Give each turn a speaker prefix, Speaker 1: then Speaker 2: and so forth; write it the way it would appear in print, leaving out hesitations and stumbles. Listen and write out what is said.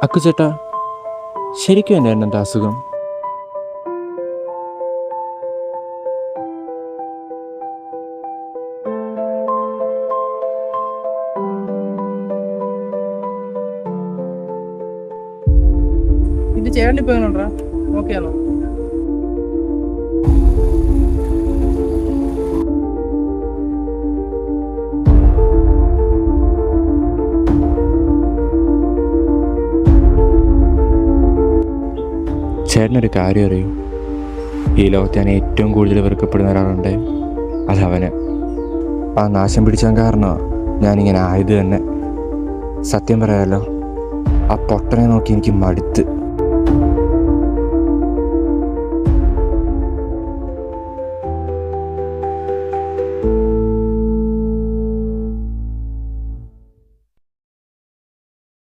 Speaker 1: അക്കുചേട്ടാ, ശരിക്കും എന്നായിരുന്നു എന്താ അസുഖം?
Speaker 2: നിന്റെ ചേട്ടൻ ഇപ്പൊ എങ്ങനെയുണ്ടാ? ഓക്കെ ആണോ?
Speaker 1: ചേട്ടനൊരു കാര്യം അറിയൂ, ഈ ലോകത്ത് ഞാൻ ഏറ്റവും കൂടുതൽ വെറുക്കപ്പെടുന്ന ഒരാളുണ്ട്, അതവന്. ആ നാശം പിടിച്ചാൻ കാരണമാണ് ഞാനിങ്ങനെ ആയത് തന്നെ. സത്യം പറയാമല്ലോ, ആ പൊട്ടനെ നോക്കി എനിക്ക് മടുത്ത്.